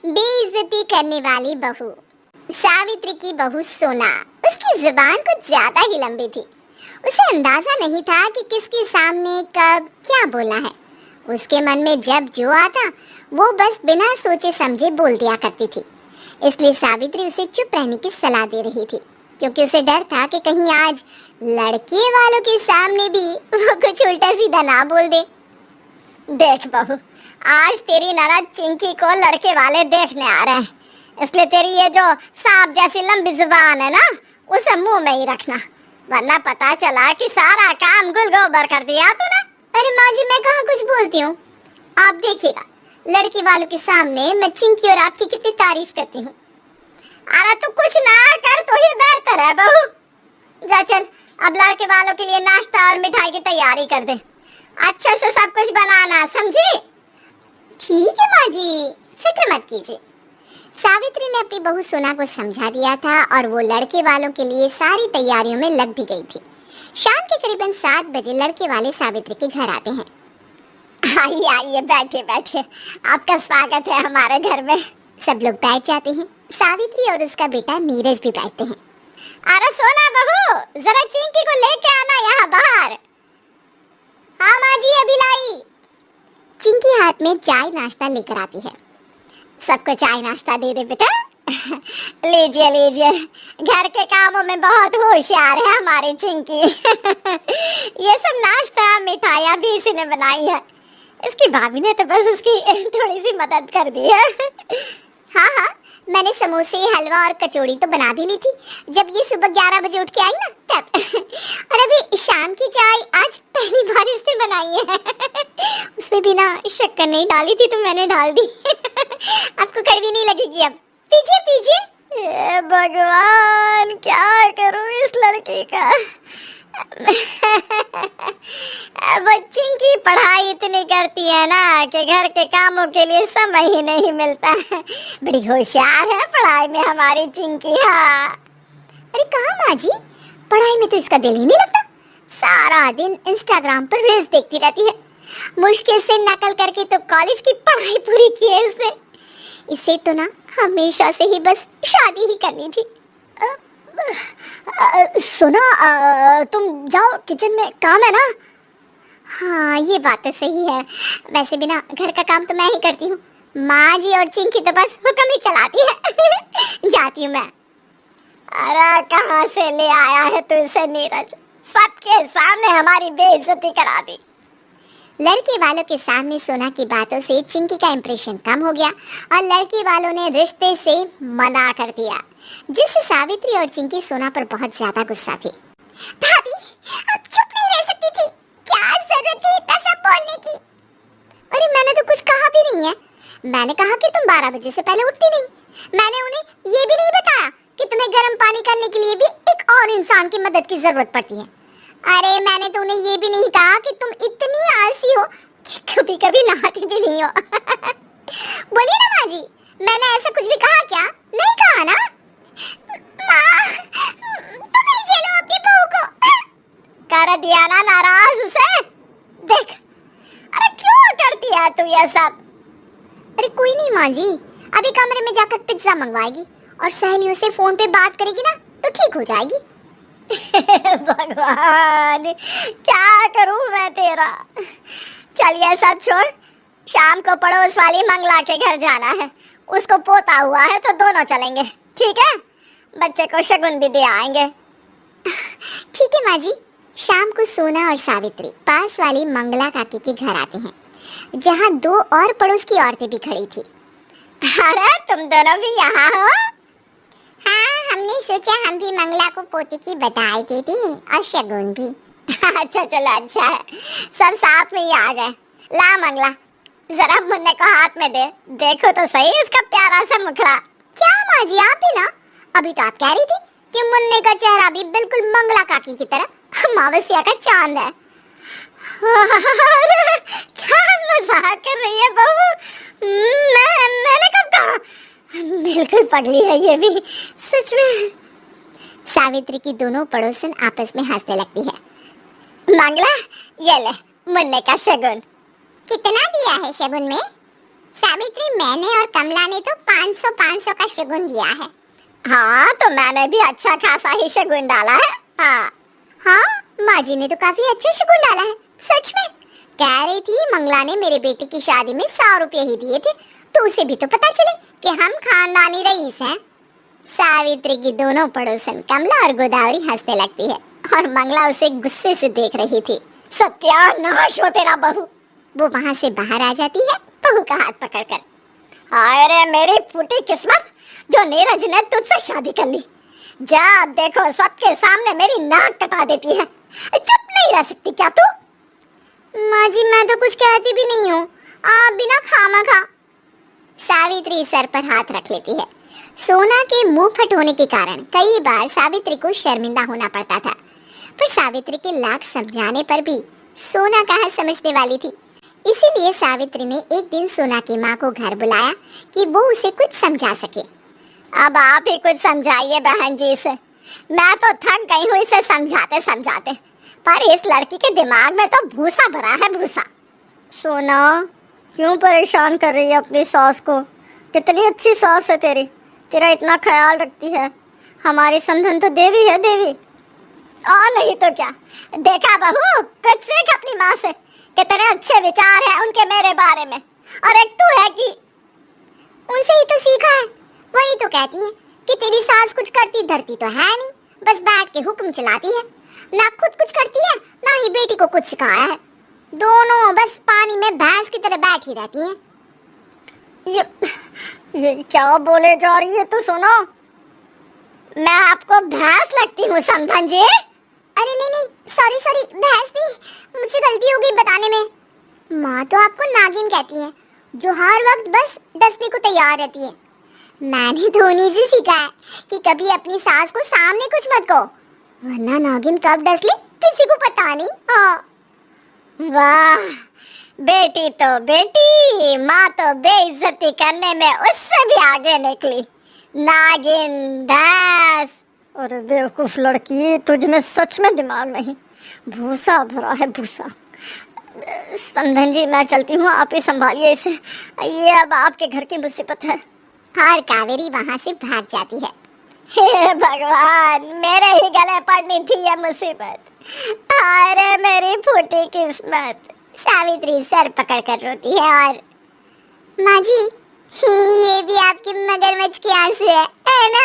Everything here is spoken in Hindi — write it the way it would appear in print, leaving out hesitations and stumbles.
बेइज्जती करने वाली बहू। सावित्री की बहू सोना, उसकी जुबान कुछ ज्यादा ही लंबी थी। उसे अंदाजा नहीं था कि किसके सामने कब क्या बोलना है। उसके मन में जब जो आता वो बस बिना सोचे समझे बोल दिया करती थी। इसलिए सावित्री उसे चुप रहने की सलाह दे रही थी, क्योंकि उसे डर था कि कहीं आज लड़के वालों के सामने भी वो कुछ उल्टा सीधा ना बोल दे। देख बहू, आज तेरी ननद चिंकी को लड़के वाले देखने आ रहे हैं, इसलिए तेरी ये जो सांप जैसी लंबी जुबान है ना, उसे मुंह में ही रखना, वरना पता चला कि सारा काम गुल गोबर कर दिया तूने। अरे माँ जी, मैं कहाँ कुछ बोलती हूँ। आप देखिएगा, लड़के वालों के सामने मैं चिंकी और आपकी कितनी तारीफ करती हूँ। अरे तू कुछ ना कर तो ही बेहतर है बहू। जा चल, अब लड़के वालों के लिए नाश्ता और मिठाई की तैयारी कर दे। अच्छे से सब कुछ बनाना, समझी? ठीक है माँ जी, फिक्र मत कीजिए। सावित्री ने अपनी बहू सोना को समझा दिया था और वो लड़के वालों के लिए सारी तैयारियों में लग भी गई थी। शाम के करीबन 7 बजे लड़के वाले सावित्री के घर आते हैं। आइए आइए, बैठिए बैठिए, आपका स्वागत है हमारे घर में। सब लोग बैठ जाते हैं। सावित्री और उसका बेटा नीरज भी बैठते हैं। अरे सोना बहू, जरा चिंकी को लेके आना यहाँ बाहर। हाँ माँ जी, अभी लाई। चिंकी हाथ में चाय नाश्ता लेकर आती है। सबको चाय नाश्ता दे दे बेटा। लीजिए लीजिए, घर के कामों में बहुत होशियार है हमारी चिंकी। ये सब नाश्ता मिठाइयाँ भी इसी ने बनाई है। इसकी भाभी ने तो बस उसकी थोड़ी सी मदद कर दी है। हाँ हाँ, मैंने समोसे, हलवा और कचौड़ी तो बना भी ली थी जब ये सुबह 11 बजे उठ के आई ना तब। और अभी शाम की चाय आज पहली बार इसने बनाई है। उसमें भी ना शक्कर नहीं डाली थी तो मैंने डाल दी। आपको कड़वी नहीं लगेगी अब। पीजिए पीजिए। भगवान, क्या करूं इस लड़के का। बच्ची की पढ़ाई इतनी करती है ना कि घर के कामों के लिए समय ही नहीं मिलता है। बड़ी होशियार है पढ़ाई में हमारी चिंकी। हाँ, अरे कहाँ माँ जी, पढ़ाई में तो इसका दिल ही नहीं लगता। सारा दिन इंस्टाग्राम पर रील्स देखती रहती है। मुश्किल से नकल करके तो कॉलेज की पढ़ाई पूरी की है इसने। इसे तो ना हमेशा से ही बस शादी ही करनी थी। सुनो, तुम जाओ, किचन में काम है ना। हाँ, ये बात तो सही है। वैसे भी ना घर का काम तो मैं ही करती हूँ। माँ जी और चिंकी तो बस हुक्म ही चलाती है। जाती हूँ मैं। अरे कहाँ से ले आया है तू इसे नीरज, सबके सामने हमारी बेइज्जती करा दी। लड़के वालों के सामने सोना की बातों से चिंकी का इंप्रेशन कम हो गया और लड़के वालों ने रिश्ते से मना कर दिया, जिससे सावित्री और चिंकी सोना पर बहुत ज्यादा गुस्सा थी। भाभी, अब चुप नहीं रह सकती थी, क्या जरूरत थी इतना सब बोलने की। अरे मैंने तो कुछ कहा भी नहीं है। मैंने कहा कि तुम 12 बजे से पहले उठती नहीं। मैंने उन्हें ये भी नहीं बताया कि तुम्हें गर्म पानी करने के लिए भी एक और इंसान की मदद की जरूरत पड़ती है। अरे मैंने तो उन्हें ये भी नहीं कहा कि तुम इतनी आलसी हो कि कभी कभी नहाती भी नहीं हो। बोलिए ना माँ जी, मैंने ऐसा कुछ भी कहा क्या? नहीं कहा ना? माँ, तुम ही झेलो अपनी बहू को। कर दिया ना नाराज उसे। देख, अरे क्यों करती है तू ये सब? अरे कोई नहीं माँ जी, अभी कमरे में जाकर पिज्जा मंगवाएगी और सहेलियों से फोन पे बात करेगी ना तो ठीक हो जाएगी। भगवान, क्या करूं मैं तेरा। चलिए सब छोड़, शाम को पड़ोस वाली मंगला के घर जाना है। उसको पोता हुआ है तो दोनों चलेंगे, ठीक है? बच्चे को शगुन भी दे आएंगे। ठीक है माँ जी। शाम को सोना और सावित्री पास वाली मंगला काकी के घर आते हैं, जहाँ 2 और पड़ोस की औरतें भी खड़ी थी। अरे तुम दोनों भी यहाँ हो? हाँ, हमने सोचा हम भी मंगला को पोते की बधाई दे दें और शगुन भी। अच्छा चलो, अच्छा है, सब साथ में ही आ गए। ला मंगला, जरा मुन्ने को हाथ में दे, देखो तो सही इसका प्यारा सा मुखड़ा। क्या माँ जी, आप ही ना? अभी तो आप कह रही थी कि मुन्ने का चेहरा भी बिल्कुल मंगला काकी की तरह अमावस्या का चांद है। क्या मजाक कर रही है बहू? मैंने कब कहा? बिल्कुल पगली है ये भी, सच में। सावित्री की दोनों पड़ोसन आपस में हंसने लगती है। मंगला, ये ले मुन्ने का शगुन। कितना दिया है शगुन में? सावित्री, मैंने और कमला ने तो 500 का शगुन दिया है। हाँ, तो मैंने भी अच्छा खासा ही शगुन डाला है। हाँ हाँ, माँ जी ने तो काफी अच्छा शगुन डाला है, सच में। कह रही थी मंगला ने मेरे बेटे की शादी में 100 रुपए ही दिए थे, तो उसे भी तो पता चले कि हम खानदानी रईस हैं। सावित्री की दोनों पड़ोसन कमला और गोदावरी हंसने लगती है और मंगला उसे गुस्से से देख रही थी। सत्यानाश हो तेरा बहू। वो वहां से बाहर आ जाती है बहू का हाथ पकड़कर। हाय रे मेरी फूटी किस्मत, जो नीरज ने तुझसे शादी कर ली। जा देखो, सबके सामने मेरी नाक कटा देती है। चुप नहीं रह सकती क्या तू? माँ जी, मैं तो कुछ कहती भी नहीं हूँ, आप बिना खामखा। सावित्री सर पर हाथ रख लेती है। सोना के मुंह फट होने के कारण कई बार सावित्री को शर्मिंदा होना पड़ता था, पर सावित्री के लाख समझाने पर भी सोना कहाँ समझने वाली थी। इसीलिए सावित्री ने एक दिन सोना की माँ को घर बुलाया कि वो उसे कुछ समझा सके। अब आप ही कुछ समझाइए बहन जी से, मैं तो थक गई हूँ इसे समझाते समझाते, पर इस लड़की के दिमाग में तो भूसा भरा है, भूसा। सोना, क्यों परेशान कर रही है अपनी सास को? कितनी अच्छी सास है तेरी, तेरा इतना ख्याल रखती है। हमारी समधन तो देवी है, देवी। और नहीं तो क्या। देखा बहू, कुछ सीख अपनी माँ से, कितने अच्छे विचार हैं उनके मेरे बारे में। और एक तू है कि उनसे ही तो सीखा है। वही तो कहती है कि तेरी सास कुछ करती धरती तो है नहीं, बस बैठ के हुक्म चलाती है। ना खुद कुछ करती है, ना ही बेटी को कुछ सिखाया है। दोनों बस पानी में भैंस की तरह बैठी रहती हैं। ये क्या बोले जा रही है तू? सुनो, मैं आपको भैंस लगती हूँ समधन जी? अरे नहीं नहीं, सॉरी सॉरी, भैंस नहीं, मुझसे गलती हो गई बताने में। माँ तो आपको नागिन कहती है, जो हर वक्त बस डसने को तैयार रहती है। मैंने तो उन्हीं से सीखा है कि कभी अपनी सास को सामने कुछ मत कहो, वरना नागिन कब डस ले किसी को पता नहीं। हाँ। वाह बेटी तो बेटी, माँ तो बेइज्जती करने में उससे भी आगे निकली। नागिन, भैंस। अरे बेवकूफ लड़की, तुझमें सच में दिमाग नहीं, भूसा भरा है भूसा। समधन जी, मैं चलती हूँ, आप ही संभालिए इसे, ये अब आपके घर की मुसीबत है। और कावेरी वहां से भाग जाती है। हे भगवान, मेरे ही गले पड़नी थी ये मुसीबत। अरे मेरी फूटी किस्मत। सावित्री सर पकड़कर रोती है और माँ जी, ये भी आपके मगरमच्छ के आंसू है ना?